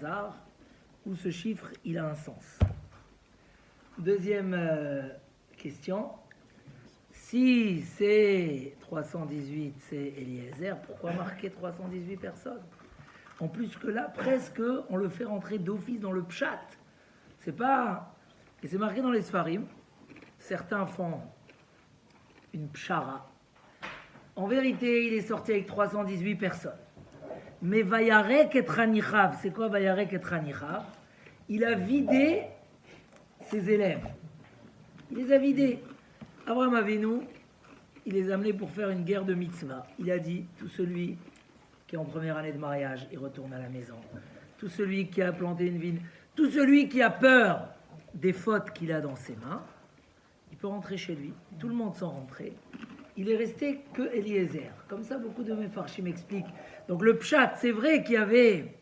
hasard ou ce chiffre, il a un sens. Deuxième question. Si c'est 318, c'est Eliezer, pourquoi marquer 318 personnes? En plus que là, presque, on le fait rentrer d'office dans le pshat. C'est pas... Et c'est marqué dans les Sfarim. Certains font une pshara. En vérité, il est sorti avec 318 personnes. Mais Vayarek et Tranichav, c'est quoi Vayarek et Tranichav? Il a vidé ses élèves. Il les a vidés. Abraham Avinu, il les a amenés pour faire une guerre de mitzvah. Il a dit, tout celui qui est en première année de mariage, il retourne à la maison. Tout celui qui a planté une vigne, tout celui qui a peur des fautes qu'il a dans ses mains, il peut rentrer chez lui. Tout le monde s'en rentrait. Il est resté que Eliezer. Comme ça, beaucoup de mes farchim m'expliquent. Donc le pshat, c'est vrai qu'il y avait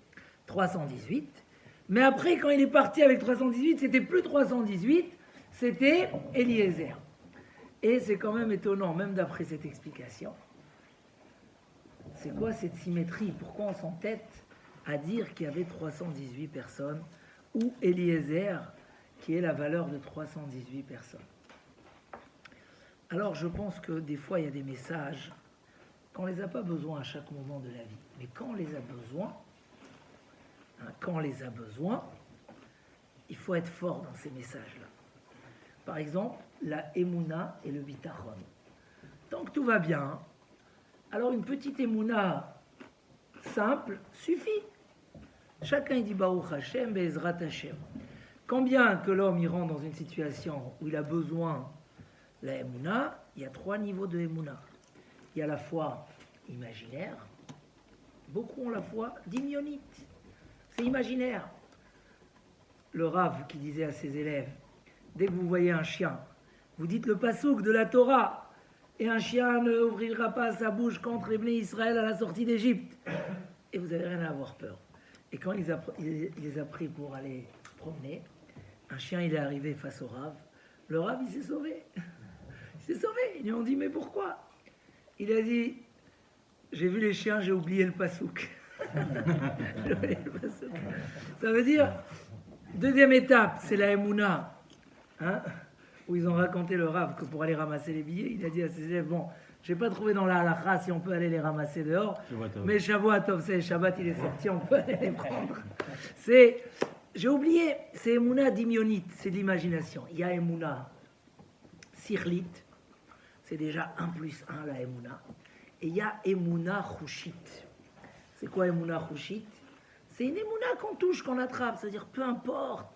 318, mais après, quand il est parti avec 318, c'était plus 318, c'était Eliezer. Et c'est quand même étonnant, même d'après cette explication. C'est quoi cette symétrie? Pourquoi on s'entête à dire qu'il y avait 318 personnes ou Eliezer, qui est la valeur de 318 personnes? Alors je pense que des fois il y a des messages qu'on ne les a pas besoin à chaque moment de la vie. Mais quand on les a besoin, il faut être fort dans ces messages-là. Par exemple, la Emouna et le Bitachon. Tant que tout va bien, alors une petite Emouna simple suffit. Chacun il dit Baruch Hashem, Be'ezrat Hashem. Quand bien que l'homme il rentre dans une situation où il a besoin la Emouna, il y a 3 niveaux de Emouna. Il y a la foi imaginaire, beaucoup ont la foi dimyonite, c'est imaginaire. Le Rav qui disait à ses élèves, dès que vous voyez un chien, vous dites le pasouk de la Torah, et un chien ne ouvrira pas sa bouche contre les Bnei Israël à la sortie d'Égypte, et vous n'avez rien à avoir peur. Et quand il les a pris pour aller promener, un chien il est arrivé face au Rav, le Rav il s'est sauvé. Il s'est sauvé. Ils lui ont dit, mais pourquoi? Il a dit, j'ai vu les chiens, j'ai oublié le pasouk. Ça veut dire, deuxième étape, c'est la Emouna, hein, où ils ont raconté le Rav que pour aller ramasser les billets, il a dit à ses élèves, bon, je n'ai pas trouvé dans la halakha si on peut aller les ramasser dehors, mais Shavuot, c'est Shabbat, il est sorti, on peut aller les prendre. J'ai oublié, c'est Emouna dimyonite, c'est de l'imagination. Il y a Emouna sirlit, c'est déjà 1 plus 1 la Emouna. Et il y a Emouna Chushit. C'est quoi Emouna Chushit? C'est une Emouna qu'on touche, qu'on attrape. C'est-à-dire, peu importe.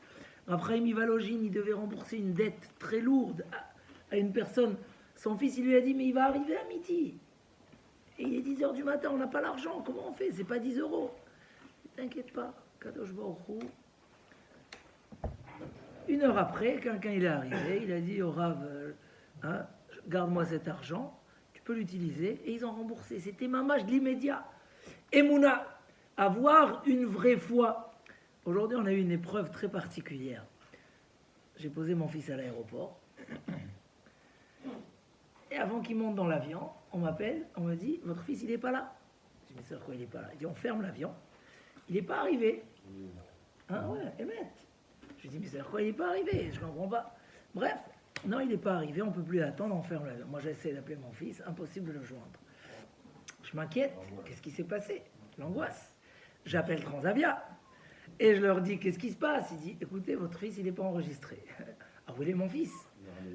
Raphaël Ivalogine, il devait rembourser une dette très lourde à une personne. Son fils, il lui a dit, mais il va arriver à midi. Et il est 10h du matin, on n'a pas l'argent. Comment on fait? C'est pas 10 euros. T'inquiète pas. Kadosh Baruch Hu. 1 heure après, quelqu'un il est arrivé. Il a dit au Rav, hein, garde-moi cet argent, tu peux l'utiliser, et ils ont remboursé. C'était mamage de l'immédiat. Emouna, avoir une vraie foi. Aujourd'hui, on a eu une épreuve très particulière. J'ai posé mon fils à l'aéroport, et avant qu'il monte dans l'avion, on m'appelle, on me dit, votre fils, il n'est pas là. Je dis, mais c'est quoi, il n'est pas là? Il dit, on ferme l'avion. Il n'est pas arrivé. Hein, ouais, Emmett. Je dis, mais c'est quoi, il n'est pas arrivé? Je ne comprends pas. Bref. Non, il n'est pas arrivé, on ne peut plus attendre, on ferme l'avion. Moi, j'essaie d'appeler mon fils, impossible de le joindre. Je m'inquiète, qu'est-ce qui s'est passé? L'angoisse. J'appelle Transavia et je leur dis, qu'est-ce qui se passe? Il dit, écoutez, votre fils, il n'est pas enregistré. Ah, où est mon fils?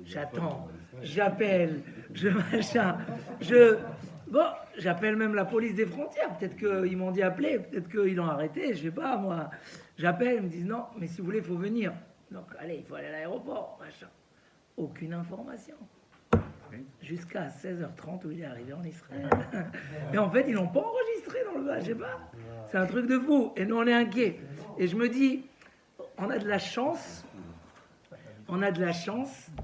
J'attends, j'appelle, Bon, j'appelle même la police des frontières. Peut-être qu'ils m'ont dit appeler, peut-être qu'ils l'ont arrêté, je ne sais pas, moi. J'appelle, ils me disent, non, mais si vous voulez, il faut venir. Donc, allez, il faut aller à l'aéroport, machin. Aucune information. Jusqu'à 16h30 où il est arrivé en Israël. Et en fait, ils l'ont pas enregistré dans le bas, je sais pas. C'est un truc de fou. Et nous, on est inquiets. Et je me dis, on a de la chance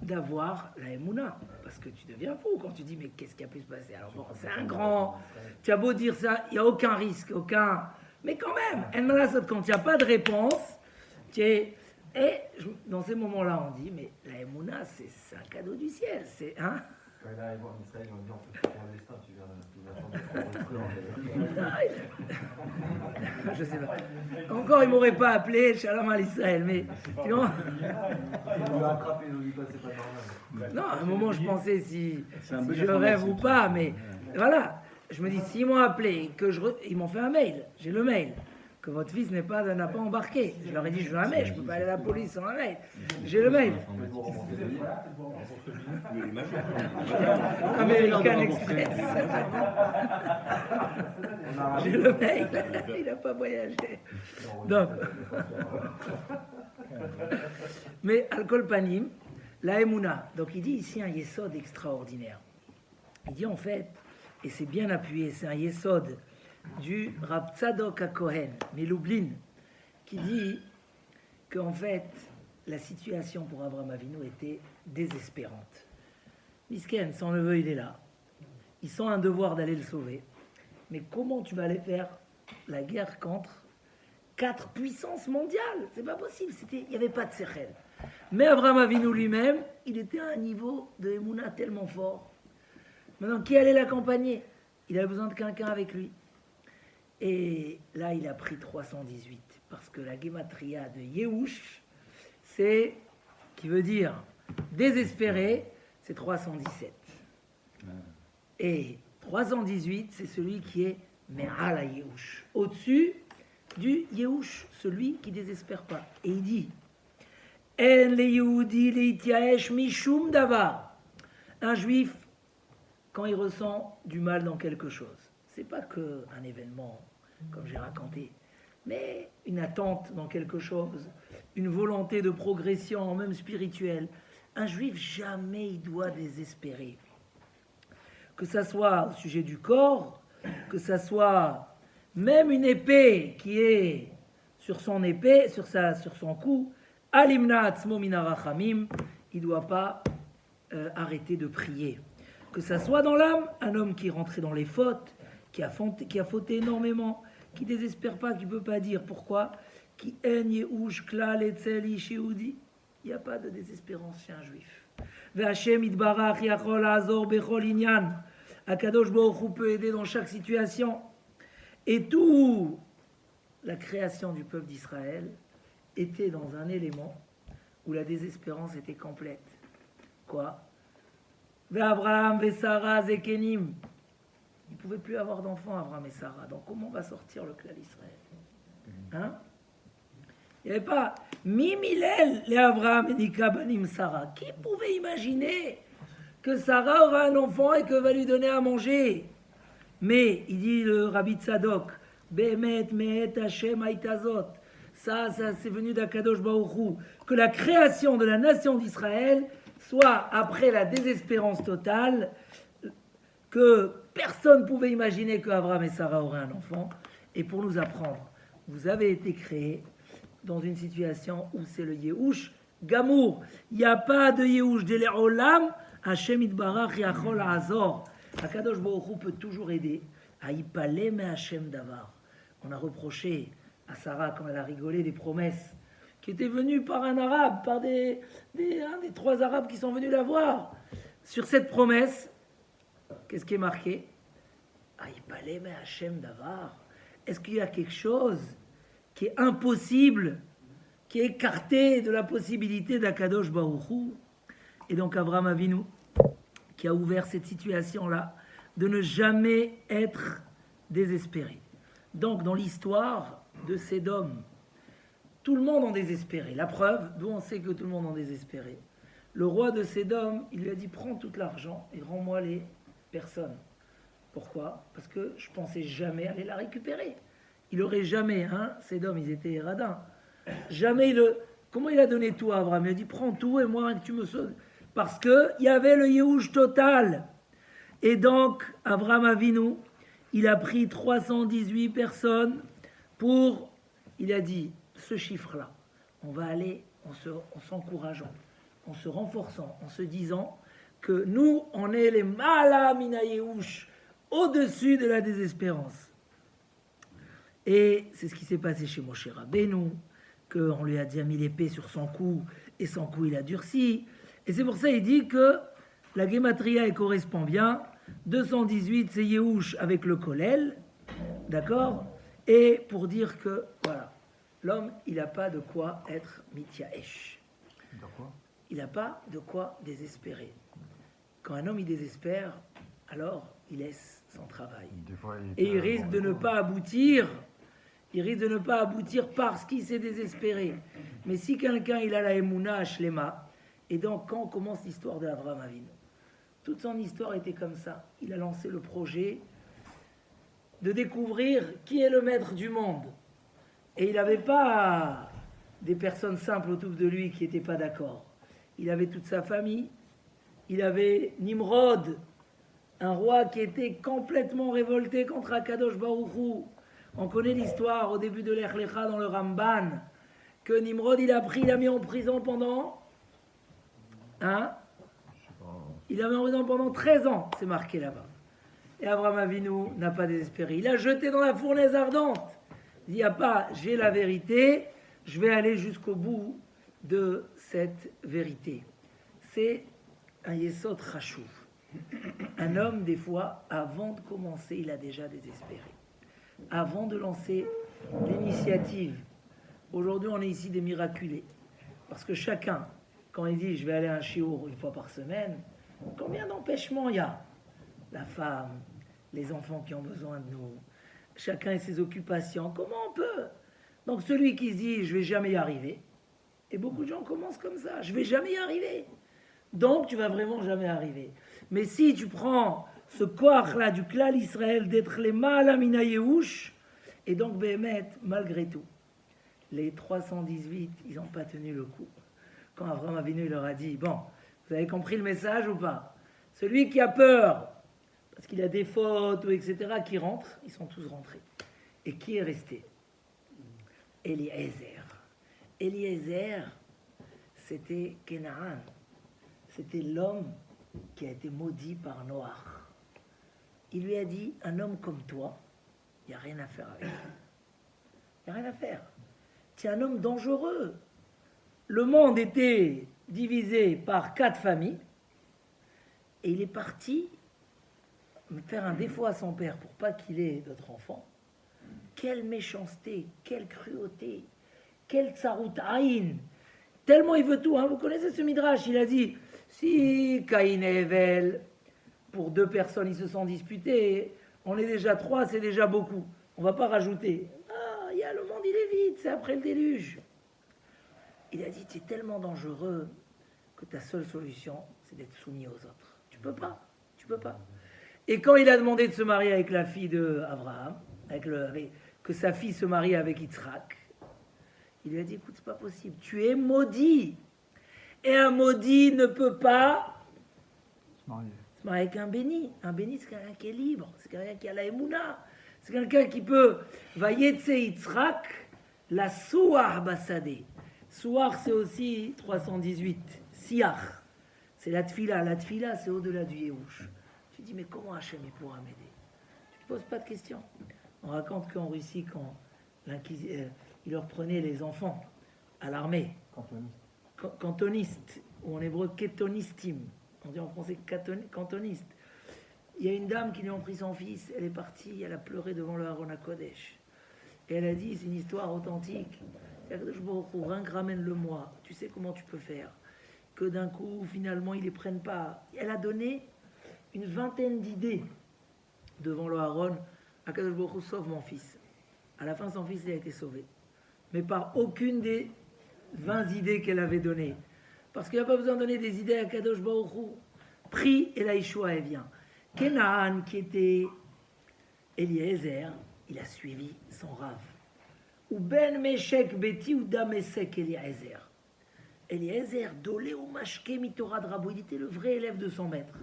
d'avoir la Emouna. Parce que tu deviens fou quand tu dis, mais qu'est-ce qui a pu se passer? Alors bon, c'est un grand... Tu as beau dire ça, il n'y a aucun risque, aucun... Mais quand même, quand il n'y a pas de réponse, tu es... Et dans ces moments-là, on dit, mais la Emouna, c'est un cadeau du ciel. C'est, hein Quand il arrive en Israël, on dit on peut faire un destin, tu viens Je sais pas. Encore, il m'aurait pas appelé Shalom à l'Israël, mais sinon. Il va attraper, il dit c'est pas normal. Non, à un moment, je pensais si je rêve ou pas, mais voilà. Je me dis, s'ils m'ont appelé, ils m'ont fait un mail, j'ai le mail, que votre fils n'a pas embarqué. Je leur ai dit, je veux un mail, je ne peux pas aller à la police sans un mail. J'ai le mail. American Express. J'ai le mail, il n'a pas voyagé. Donc, mais Al-Kol Panim, la Emouna. Donc il dit ici un yesod extraordinaire. Il dit en fait, et c'est bien appuyé, c'est un yesod du Rab Tzadok HaKohen, Melublin, qui dit qu'en fait, la situation pour Abraham Avinu était désespérante. Misken, son neveu, il est là. Ils sont un devoir d'aller le sauver. Mais comment tu vas aller faire la guerre contre 4 puissances mondiales? C'est pas possible. Il n'y avait pas de sechel. Mais Abraham Avinu lui-même, il était à un niveau de Emouna tellement fort. Maintenant, qui allait l'accompagner? Il avait besoin de quelqu'un avec lui. Et là, il a pris 318. Parce que la gématria de Yehush, c'est, qui veut dire désespéré, c'est 317. Et 318, c'est celui qui est Me'al Yehush. Au-dessus du Yehush, celui qui ne désespère pas. Et il dit En le Yehudi leityaesh mishum davar. Un juif, quand il ressent du mal dans quelque chose, c'est pas qu'un événement, comme j'ai raconté, mais une attente dans quelque chose, une volonté de progression, même spirituelle. Un juif, jamais il doit désespérer. Que ça soit au sujet du corps, que ça soit même une épée qui est sur son épée, sur son cou, alimna atzmo minarachamim, il ne doit pas arrêter de prier. Que ça soit dans l'âme, un homme qui est rentré dans les fautes, qui a fauté énormément, qui désespère pas, qui ne peut pas dire pourquoi, qui yehush klal etzel ish yehudi. Il n'y a pas de désespérance chez un juif. Ve'Hashem itbarach yachol azor bechol inyan. Akadosh Baruch Hu peut aider dans chaque situation. Et tout la création du peuple d'Israël était dans un élément où la désespérance était complète. Quoi? Ve'Abraham ve'Sara zekenim. Il ne pouvait plus avoir d'enfants, Abraham et Sarah. Donc comment va sortir le clan d'Israël? Hein? Il n'y avait pas Mimilel les Abraham et Nikabanim Sarah. Qui pouvait imaginer que Sarah aura un enfant et que va lui donner à manger? Mais, il dit le Rabbi Tzadok, Behemet mehet Hashem haitazot. Ça c'est venu d'Akadosh Baruch Hu. Que la création de la nation d'Israël soit après la désespérance totale, que personne ne pouvait imaginer que Abraham et Sarah auraient un enfant. Et pour nous apprendre, vous avez été créés dans une situation où c'est le Yehush Gamour. Il n'y a pas de Yehush de l'Olam. Hashem itbarach yachol azor. Akadosh Baruch Hu peut toujours aider. Aïpalé me Hashem davar. On a reproché à Sarah, quand elle a rigolé, des promesses qui étaient venues par un arabe, par un des 3 arabes qui sont venus la voir. Sur cette promesse, qu'est-ce qui est marqué? Aïpalé me Hashem davar. Est-ce qu'il y a quelque chose qui est impossible, qui est écarté de la possibilité d'Akadosh Baruch Hu? Et donc Abraham Avinu, qui a ouvert cette situation-là, de ne jamais être désespéré. Donc dans l'histoire de Sédom, tout le monde en désespéré. La preuve, d'où on sait que tout le monde en désespéré. Le roi de Sédom, il lui a dit, prends tout l'argent et rends-moi les personnes. Pourquoi? Parce que je pensais jamais aller la récupérer. Il aurait jamais, Sédom, ils étaient radins. Jamais comment il a donné tout à Abraham? Il a dit, prends tout et moi, que tu me sauves. Parce qu'il y avait le Yehush total. Et donc, Abraham Avinu, il a pris 318 personnes il a dit, ce chiffre-là, on va aller en s'encourageant, en se renforçant, en se disant que nous, on est les Mala Mina Yehush, au-dessus de la désespérance. Et c'est ce qui s'est passé chez Moshe Rabbeinu, qu'on lui a déjà mis l'épée sur son cou, et son cou il a durci. Et c'est pour ça qu'il dit que La Gematria, elle correspond bien. 218, c'est Yehush avec le Kollel. D'accord? Et pour dire que, voilà, l'homme, il n'a pas de quoi être Mityaesh. Il n'a pas de quoi désespérer. Quand un homme, il désespère, alors il laisse son travail. Et il risque de ne pas aboutir. Il risque de ne pas aboutir parce qu'il s'est désespéré. Mais si quelqu'un, il a la Emouna Shlema, et donc quand commence l'histoire de Avraham Avinu, toute son histoire était comme ça. Il a lancé le projet de découvrir qui est le maître du monde. Et il n'avait pas des personnes simples autour de lui qui n'étaient pas d'accord. Il avait toute sa famille. Il avait Nimrod, un roi qui était complètement révolté contre Akadosh Baruch Hu. On connaît l'histoire au début de l'Ech Lecha dans le Ramban, que Nimrod il a mis en prison pendant... il a mis en prison pendant 13 ans, c'est marqué là-bas. Et Abraham Avinu n'a pas désespéré. Il a jeté dans la fournaise ardente. Il n'y a pas, j'ai la vérité, je vais aller jusqu'au bout de cette vérité. C'est un Yesod Chashuv. Un homme, des fois, avant de commencer, il a déjà désespéré. Avant de lancer l'initiative. Aujourd'hui, on est ici des miraculés. Parce que chacun, quand il dit je vais aller à un shiur une fois par semaine, combien d'empêchements il y a? La femme, les enfants qui ont besoin de nous, chacun et ses occupations. Comment on peut? Donc celui qui se dit je vais jamais y arriver, et beaucoup de gens commencent comme ça, je vais jamais y arriver. Donc tu vas vraiment jamais arriver. Mais si tu prends ce koach-là du klal Israël d'être les ma'alamina Yehush, et donc Béhémet, malgré tout, les 318, ils n'ont pas tenu le coup. Quand Abraham Avinu leur a dit, bon, vous avez compris le message ou pas? Celui qui a peur, parce qu'il a des fautes, ou etc., qui rentre, ils sont tous rentrés. Et qui est resté? Eliezer. Eliezer, c'était Kenaan. C'était l'homme qui a été maudit par Noach. Il lui a dit, un homme comme toi, il n'y a rien à faire avec toi. Il n'y a rien à faire. Tu es un homme dangereux. Le monde était divisé par 4 familles, et il est parti faire un défaut à son père pour pas qu'il ait d'autres enfants. Quelle méchanceté, quelle cruauté, quel tsarut aïn. Tellement il veut tout. Hein. Vous connaissez ce midrash, il a dit, si Caïn et Evel, pour 2 personnes, ils se sont disputés, on est déjà 3, c'est déjà beaucoup. On va pas rajouter. Ah, il y a le monde, il est vide, c'est après le déluge. Il a dit, tu es tellement dangereux que ta seule solution, c'est d'être soumis aux autres. Tu peux pas. Et quand il a demandé de se marier avec la fille d'Abraham, que sa fille se marie avec Yitzhak, il lui a dit, écoute, c'est pas possible, tu es maudit. Et un maudit ne peut pas se marier avec un béni. Un béni, c'est quelqu'un qui est libre, c'est quelqu'un qui a la émouna, c'est quelqu'un qui peut, Vayetse Yitzhak, la Souah Bassadeh. Souar, c'est aussi 318. Siach, c'est la tfila. La tfila, c'est au-delà du Yehush. Tu dis, mais comment Hachem il pourra m'aider? Tu ne poses pas de questions. On raconte qu'en Russie, quand il leur prenait les enfants à l'armée, cantonistes, ou en hébreu kétonistim, on dit en français cantoniste. Il y a une dame qui lui a pris son fils, elle est partie, elle a pleuré devant le Haron HaKodesh. Et elle a dit, c'est une histoire authentique. Ramène-le-moi, tu sais comment tu peux faire. Que d'un coup, finalement, ils ne les prennent pas. Elle a donné une 20aine d'idées devant le Haron. Akadosh Baruch Hu sauve mon fils. À la fin, son fils a été sauvé. Mais par aucune des 20 idées qu'elle avait données. Parce qu'il n'y a pas besoin de donner des idées à Akadosh Baruch Hu. Prie et la Yeshua, elle vient. Kenaan, qui était Eliezer, il a suivi son rave. Ou ben meshek beti ou damesek Eliezer. Eliezer, dolé ou mashke mitora de Rabou, il était le vrai élève de son maître.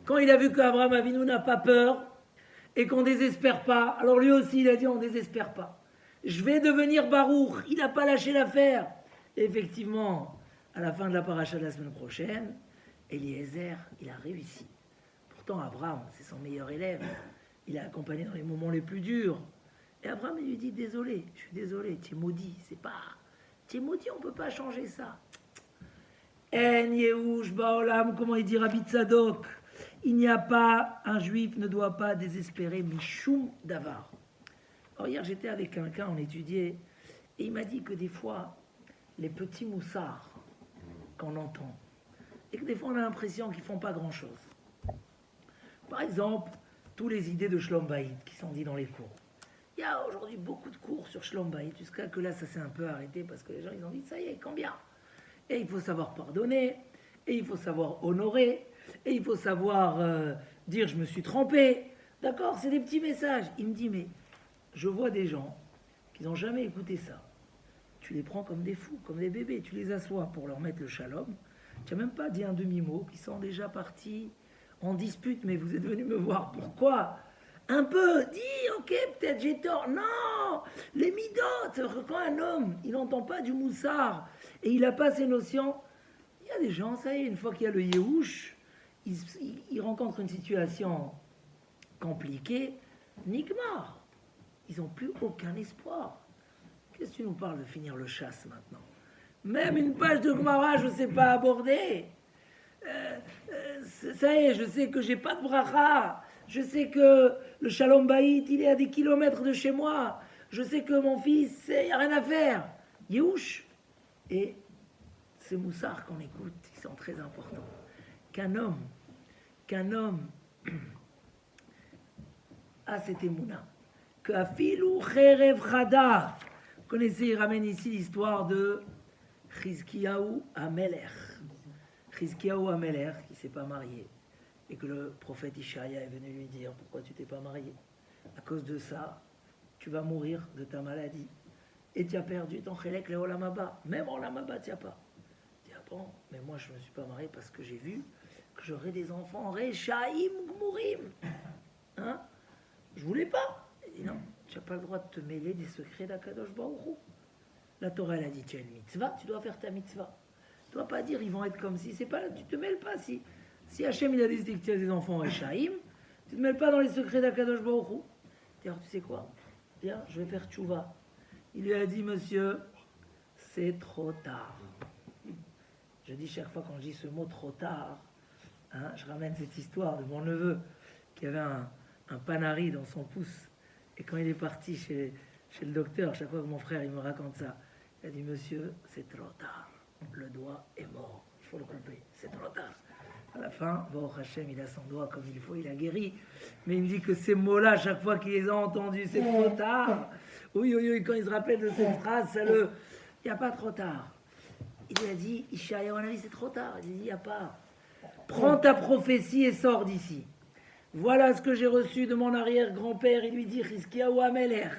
Quand il a vu qu'Abraham Avinu n'a pas peur et qu'on ne désespère pas, alors lui aussi il a dit on ne désespère pas. Je vais devenir Baruch, il n'a pas lâché l'affaire. Et effectivement, à la fin de la paracha de la semaine prochaine, Eliezer, il a réussi. Pourtant Abraham, c'est son meilleur élève. Il l'a accompagné dans les moments les plus durs. Et Abraham lui dit, désolé, je suis désolé, tu es maudit, c'est pas... Tu es maudit, on ne peut pas changer ça. En Yehush Baolam, comment il dit Rabbi Tzadok, il n'y a pas, un juif ne doit pas désespérer, Mishum Davar. Alors hier j'étais avec quelqu'un, on étudiait, et il m'a dit que des fois, les petits moussards qu'on entend, et que des fois on a l'impression qu'ils font pas grand-chose. Par exemple, tous les idées de Shlom Bayit qui sont dites dans les cours. Il y a aujourd'hui beaucoup de cours sur Shlom Bayit, jusqu'à que là ça s'est un peu arrêté parce que les gens ils ont dit ça y est, combien? Et il faut savoir pardonner, et il faut savoir honorer, et il faut savoir dire je me suis trompé. D'accord, c'est des petits messages. Il me dit mais je vois des gens qui n'ont jamais écouté ça. Tu les prends comme des fous, comme des bébés, tu les assois pour leur mettre le shalom. Tu n'as même pas dit un demi-mot, qui sont déjà partis en dispute, mais vous êtes venu me voir, pourquoi? Un peu, dis, ok, peut-être j'ai tort. Non, les midot, quand un homme, il n'entend pas du moussard, et il n'a pas ces notions, il y a des gens, ça y est, une fois qu'il y a le Yehush, il rencontre une situation compliquée, Nigmar. Ils n'ont plus aucun espoir. Qu'est-ce que tu nous parles de finir le chasse maintenant? Même une page de Gemara, je ne sais pas aborder. Ça y est, je sais que j'ai pas de bracha. Je sais que le Shalom Bayit, il est à des kilomètres de chez moi. Je sais que mon fils, il n'y a rien à faire. Yehush. Et ces moussards qu'on écoute, ils sont très importants. Qu'un homme a cette émouna. Que Afilou Cherev Chada. Vous connaissez, il ramène ici l'histoire de Chizkiyahu Amelech. Chizkiyahu Amelech, qui ne s'est pas marié, et que le prophète Ishaïa est venu lui dire, pourquoi tu t'es pas marié? À cause de ça, tu vas mourir de ta maladie, et tu as perdu ton chélek le Olam Haba. Même Olam Haba, tu n'as pas. Tu dis, ah bon, mais moi je ne me suis pas marié parce que j'ai vu que j'aurais des enfants Rechaim Gmurim. Hein? Je voulais pas. Il dit, non, tu n'as pas le droit de te mêler des secrets d'Akadosh Baruch Hu. La Torah, elle a dit, tu as une mitzvah, tu dois faire ta mitzvah. Tu ne dois pas dire, ils vont être comme si. C'est pas, tu ne te mêles pas. Si Hachem, il a décidé que tu as des enfants Rechaim, tu ne te mêles pas dans les secrets d'Akadosh Baruch Hu. Alors, tu sais quoi? Viens, je vais faire tchouva. Il lui a dit, monsieur, c'est trop tard. Je dis chaque fois quand je dis ce mot trop tard, hein, je ramène cette histoire de mon neveu qui avait un panari dans son pouce. Et quand il est parti chez le docteur, chaque fois que mon frère il me raconte ça, il a dit, monsieur, c'est trop tard. Le doigt est mort. Il faut le couper. C'est trop tard. À la fin, Baruch Hashem, il a son doigt comme il faut, il a guéri. Mais il me dit que ces mots-là, chaque fois qu'il les a entendus, c'est trop tard. Oui, oui, oui, quand il se rappelle de cette phrase, ça le... Il n'y a pas trop tard. Il lui a dit, Ishaïa, on a dit, c'est trop tard. Il dit, il n'y a pas. Prends ta prophétie et sors d'ici. Voilà ce que j'ai reçu de mon arrière-grand-père. Il lui dit, Chizkiyahu Amelech,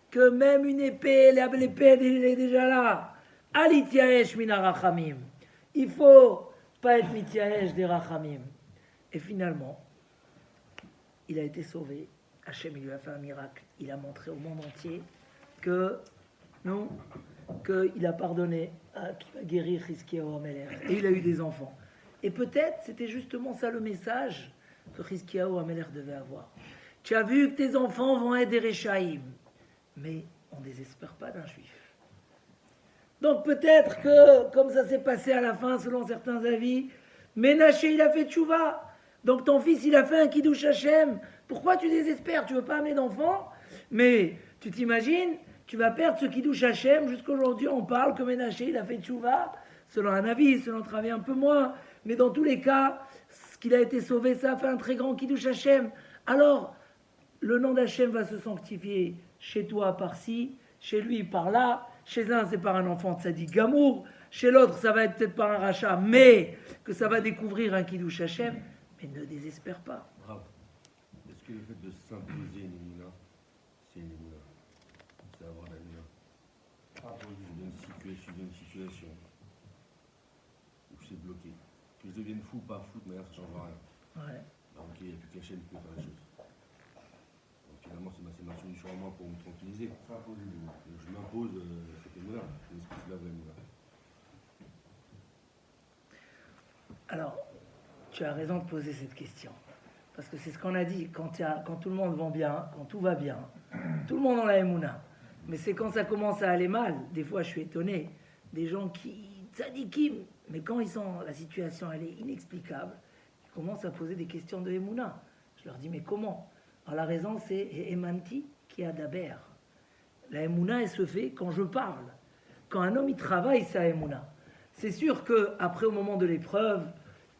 que même une épée, l'épée elle est déjà là. Alitiaesh min harachamim. Il faut pas être mitiaesh des rachamim. Et finalement, il a été sauvé. Hachem, il lui a fait un miracle. Il a montré au monde entier que, non, qu'il a pardonné, qu'il va guérir Chizkiyahu Amelech. Et il a eu des enfants. Et peut-être, c'était justement ça le message que Chizkiyahu Amelech devait avoir. Tu as vu que tes enfants vont être des Rechaim. Mais on ne désespère pas d'un juif. Donc peut-être que, comme ça s'est passé à la fin, selon certains avis, Ménaché, il a fait tchouva. Donc ton fils, il a fait un kiddush Hashem. Pourquoi tu désespères? Tu veux pas amener d'enfant? Mais tu t'imagines, tu vas perdre ce kiddush Hashem. Jusqu'aujourd'hui, on parle que Ménaché, il a fait tchouva. Selon un avis, selon un travail un peu moins. Mais dans tous les cas, ce qu'il a été sauvé, ça a fait un très grand kiddush Hashem. Alors, le nom d'Hachem va se sanctifier chez toi par-ci, chez lui par-là. Chez un, c'est par un enfant tzaddik gamour. Chez l'autre, ça va être peut-être par un rachat, mais que ça va découvrir un kiddush Hashem. Mais ne désespère pas. Bravo. Est-ce que le fait de s'imposer une émouna, c'est une émouna? C'est avoir la émouna. Je suis dans une situation où c'est bloqué. Que je devienne fou ou pas fou, de manière, ça ne changera rien. Ouais. Donc, il n'y a plus que la chaîne qui peut faire les choses. Donc, finalement, c'est ma solution à moi pour me tranquilliser. Donc, je m'impose cette émouna, une espèce de émouna. Alors, tu as raison de poser cette question. Parce que c'est ce qu'on a dit, quand tout le monde va bien, quand tout va bien, tout le monde en a émouna. Mais c'est quand ça commence à aller mal, des fois je suis étonné, des gens qui, tzadikim, Mais quand ils sont, la situation elle est inexplicable, ils commencent à poser des questions de Emouna. Je leur dis, mais comment? Alors la raison, c'est Emanti qui a d'Aber. La Emouna, elle se fait quand je parle. Quand un homme, il travaille sa Emouna. C'est sûr qu'après, au moment de l'épreuve,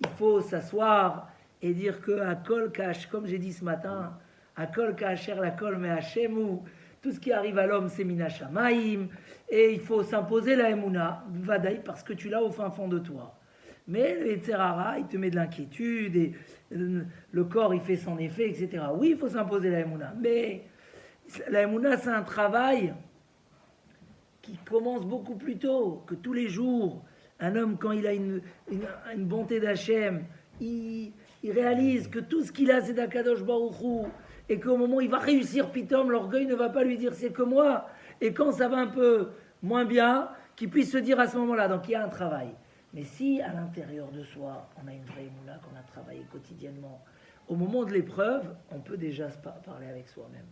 il faut s'asseoir et dire que à Kol Kash, comme j'ai dit ce matin, à Kol Kasher la Kol me Hashemu, tout ce qui arrive à l'homme, c'est Mina Shamaim, et il faut s'imposer la Emouna, Vadaï, parce que tu l'as au fin fond de toi. Mais le Yetzerara, il te met de l'inquiétude, et le corps, il fait son effet, etc. Oui, il faut s'imposer la Emouna, mais la Emouna, c'est un travail qui commence beaucoup plus tôt que tous les jours. Un homme, quand il a une bonté d'Hachem, il réalise que tout ce qu'il a, c'est d'Akadosh Baruch Hu, et qu'au moment où il va réussir, Pitom, l'orgueil ne va pas lui dire c'est que moi. Et quand ça va un peu moins bien, qu'il puisse se dire à ce moment-là. Donc il y a un travail. Mais si à l'intérieur de soi, on a une vraie émouna, qu'on a travaillé quotidiennement, au moment de l'épreuve, on peut déjà se parler avec soi-même.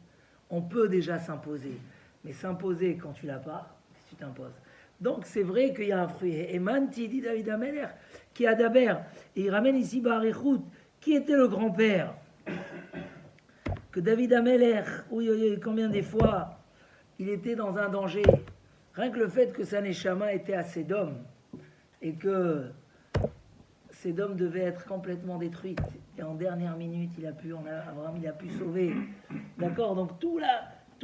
On peut déjà s'imposer. Mais s'imposer quand tu l'as pas, tu t'imposes. Donc c'est vrai qu'il y a un fruit. Et Manti dit David Ameler, qui a d'Aber, et il ramène ici Barichout, qui était le grand-père. Que David Ameler, oui, combien des fois, il était dans un danger. Rien que le fait que sa Neshama était à Sédom, et que Sédom devait être complètement détruite. Et en dernière minute, Abraham, il a pu sauver. D'accord? Donc toute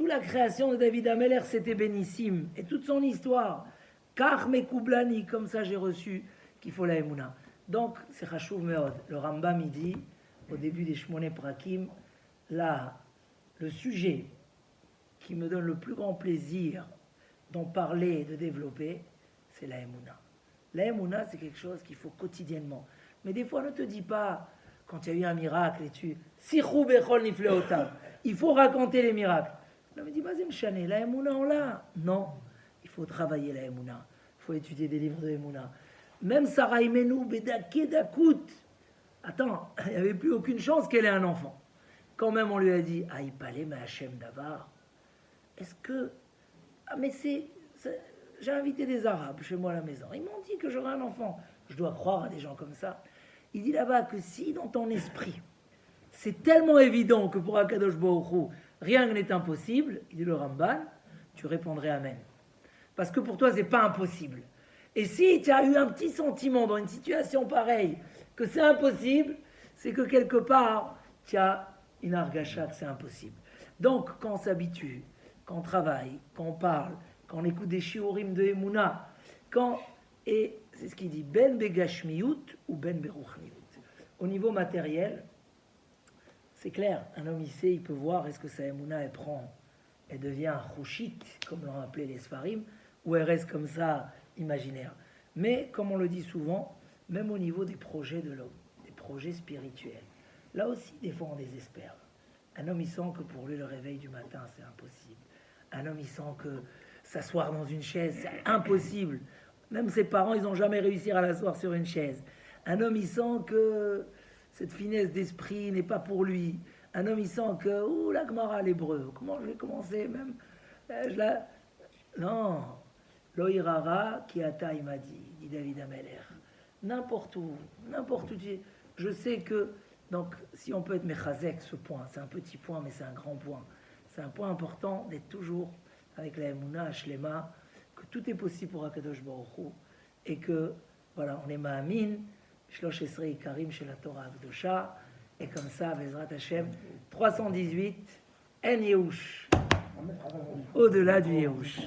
la création de David Ameler, c'était bénissime. Et toute son histoire. Car Mekoublani, comme ça j'ai reçu qu'il faut la Emouna. Donc, c'est Chashuv Meod. Le Rambam, il dit, au début des Shmoné Prakim, là, le sujet qui me donne le plus grand plaisir d'en parler et de développer, c'est la Emouna. La Emouna, c'est quelque chose qu'il faut quotidiennement. Mais des fois, ne te dis pas, quand il y a eu un miracle, et tu... Sichou bechol nifleotav. Il faut raconter les miracles. Là, me dit, vas-y, m'chané, la Emouna, on l'a. Non, il faut travailler la Emouna. Il faut étudier des livres de Emouna. Même Sarah Imenu, Bedake Dakout. Attends, il n'y avait plus aucune chance qu'elle ait un enfant. Quand même, on lui a dit, ah, il parlait, mais Hachem Davar. Est-ce que. Ah, mais j'ai invité des Arabes chez moi à la maison. Ils m'ont dit que j'aurais un enfant. Je dois croire à des gens comme ça. Il dit là-bas que si dans ton esprit, c'est tellement évident que pour Akadosh Baruch Hu, rien n'est impossible, il dit le Ramban, tu répondrais Amen. Parce que pour toi, c'est pas impossible. Et si tu as eu un petit sentiment dans une situation pareille que c'est impossible, c'est que quelque part, tu as une argacha que c'est impossible. Donc, quand on s'habitue, quand on travaille, quand on parle, quand on écoute des shiurim de Emouna, et c'est ce qu'il dit, ben begashmiyut ou ben beruchmiyut. Au niveau matériel, c'est clair, un homme ici, il peut voir est-ce que sa Emouna, elle prend, elle devient un chouchit, comme l'ont appelé les Sfarim, ou elle reste comme ça, imaginaire. Mais, comme on le dit souvent, même au niveau des projets de l'homme, des projets spirituels, là aussi, des fois, on désespère. Un homme, il sent que pour lui, le réveil du matin, c'est impossible. Un homme, il sent que s'asseoir dans une chaise, c'est impossible. Même ses parents, ils n'ont jamais réussi à l'asseoir sur une chaise. Un homme, il sent que cette finesse d'esprit n'est pas pour lui. Un homme, il sent que, la Gemara, l'hébreu, comment je vais commencer même Non. Loïrara, qui ata, il m'a dit David Ameler. N'importe où. Je sais que, donc, si on peut être mechazek, ce point, c'est un petit point, mais c'est un grand point. C'est un point important d'être toujours avec la Emouna, Ashlema, que tout est possible pour Akadosh Baruch Hu, et que, voilà, on est Ma'amin, Shlosh Esrei Karim chez la Torah Akdosha, et comme ça, Bezrat Hashem, 318, En Yehush, au-delà du Yehush.